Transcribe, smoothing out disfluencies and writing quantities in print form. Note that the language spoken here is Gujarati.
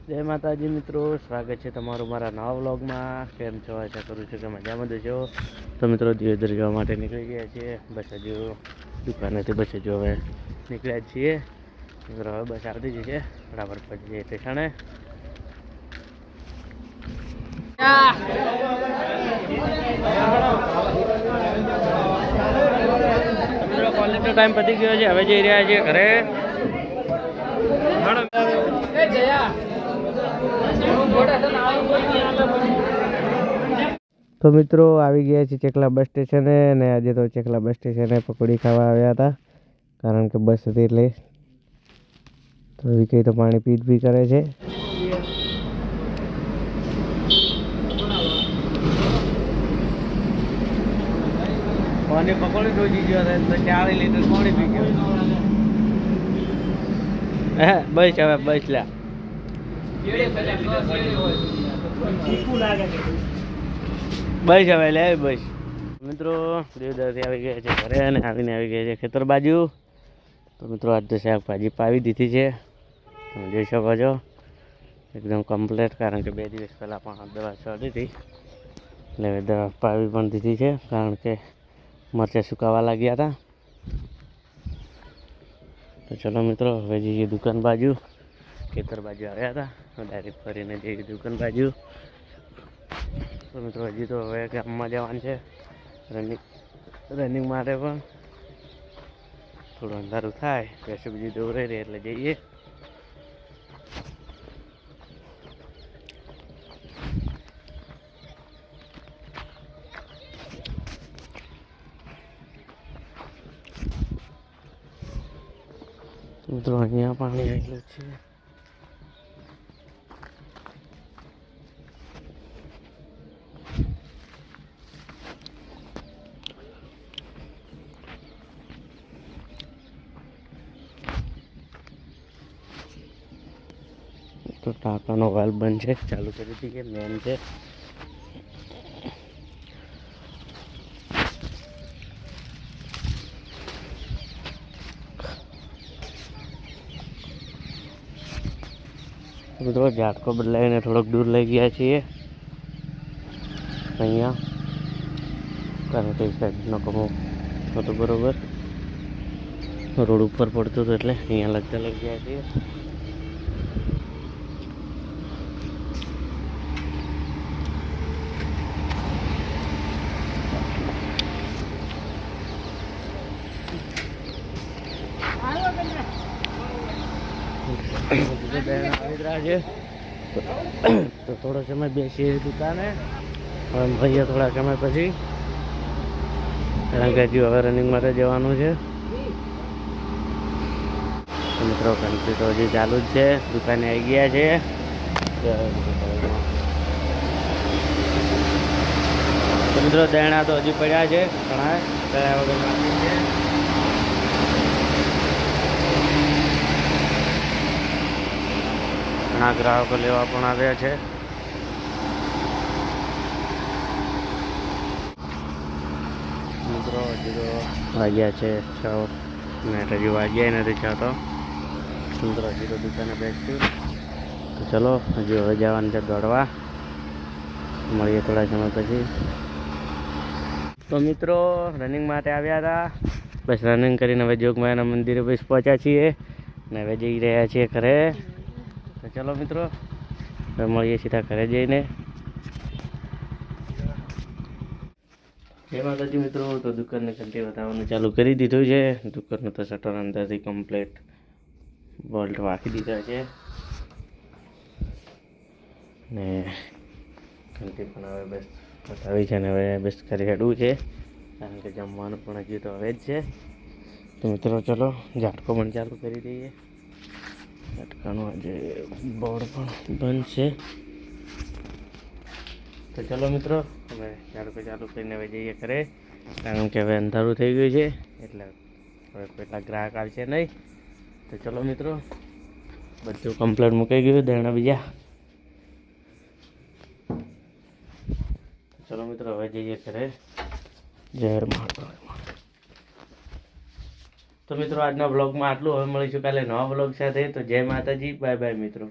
જય માતાજી મિત્રો, સ્વાગત છે તમારું મારા નવા વ્લોગમાં. કેમ છો? આશા કરું છું કે મજામાં જ છો. તો મિત્રો દિયોદર જવા માટે નીકળી ગયા છીએ. બસ હજુ દુકાનેથી બસ હજુ હવે નીકળ્યા જ છીએ. મિત્રો હવે બસ આવતી જ છે, બરાબર પહોંચી જઈએ સ્ટેશને. મિત્રો કોલેજનો ટાઈમ પતી ગયો છે, હવે જઈ રહ્યા છીએ ઘરે. તો મિત્રો આવી ગયા છે ચેકલા બસ સ્ટેશને, અને આજે તો ચેકલા બસ સ્ટેશને પકોડી ખાવા આવ્યા હતા, કારણ કે બસ હતી એટલે. તો વિકઈ તો પાણી પી કરે છે. પાણી પકોડી જોઈ ગયો તો 40 લીટર પાણી પી ગયો. બસ હવે બસ લ્યા બસ હવે લે બસ. મિત્રો દેવદારથી આવી ગયા છે ઘરે, અને આવીને આવી ગયા છે ખેતર બાજુ. તો મિત્રો આજ તો શાકભાજી પાવી દીધી છે, તમે જોઈ શકો છો એકદમ કમ્પ્લીટ, કારણ કે 2 દિવસ પહેલાં પણ દવા ચડી હતી, એટલે દવા પાવી પણ દીધી છે, કારણ કે મરચાં સુકાવા લાગ્યા હતા. તો ચલો મિત્રો હવે જઈએ દુકાન બાજુ. ખેતર બાજુ આવ્યા હતા, ડાયરેક્ટ ફરીને જઈએ દુકાન બાજુ. તો મિત્રો હજી તો હવે ગામમાં જવાનું છે રનિંગ માટે, પણ થોડું અંધારું થાય પછી બીજી દોરાઈ રહી એટલે જઈએ. મિત્રો અહીંયા પાણી આવેલું છે. તો ટાંકાનો વાલ્વ બંધ છે, ચાલુ કરી દઈએ. મેન છે મિત્રો ઝાટકો બદલાવીને થોડોક દૂર લઈ ગયા છીએ અહીંયા, કારણ કે સાઈડનો કમો હતો બરોબર રોડ ઉપર પડતો હતો, એટલે અહીંયા લગતા લઈ ગયા છીએ. તો થોડો સમય બેસીએ દુકાને, હવે ભાઈએ થોડા સમય પછી, કારણ કે હજુ હવે રનિંગ માટે જવાનું છે. મિત્રો કંટ્રી તો હજી ચાલુ જ છે, દુકાને આવી ગયા છે. તો મિત્રો દેણા તો હજી પડ્યા છે ઘણા, ગયા વગર બાકી છે. ઘણા ગ્રાહકો લેવા પણ આવ્યા છે. મિત્રો હજુ તો વાગ્યા છે 6 ને હજુ વાગ્યા નથી 6 તો. મિત્રો હજી તો દુકાને બેસ્યું. તો ચલો હજુ હવે જવાનું છે દોડવા, મળીએ થોડા સમય પછી. તો મિત્રો રનિંગ માટે આવ્યા હતા, બસ રનિંગ કરીને હવે જોગમાયાના મંદિરે બસ પહોંચ્યા છીએ, ને હવે જઈ રહ્યા છીએ ઘરે. તો ચલો મિત્રો હવે મળીએ સીધા ઘરે જઈને. જય માતાજી મિત્રો. તો દુકાનને ઘંટી બતાવવાનું ચાલુ કરી દીધું છે. દુકાનનું તો શટર અંદરથી કમ્પ્લીટ બોલ્ટ વાંકી દીધા છે, ને ઘંટી પણ હવે બસ બતાવી છે, ને હવે બસ કરી હેડવું છે, કારણ કે જમવાનું પણ હજી તો હવે જ છે. તો મિત્રો ચલો ઝાટકો પણ ચાલુ કરી દઈએ. ઝાટકાનું આજે બોર્ડ પણ બંધ છે. તો ચલો મિત્રો હવે ઝાટકો ચાલુ કરીને હવે જઈએ ઘરે, કારણ કે હવે અંધારું થઈ ગયું છે, એટલે હવે કેટલા ગ્રાહક આવશે નહીં. તો ચલો મિત્રો બધું કમ્પ્લીટ મૂકાઈ ગયું, દેણા બીજા. ચલો મિત્રો હવે જઈએ ઘરે. જય મહાકાળ. તો મિત્રો આજના બ્લોગમાં આટલું, હવે મળીશું કાલે નવા બ્લોગ સાથે. તો જય માતાજી, બાય બાય મિત્રો.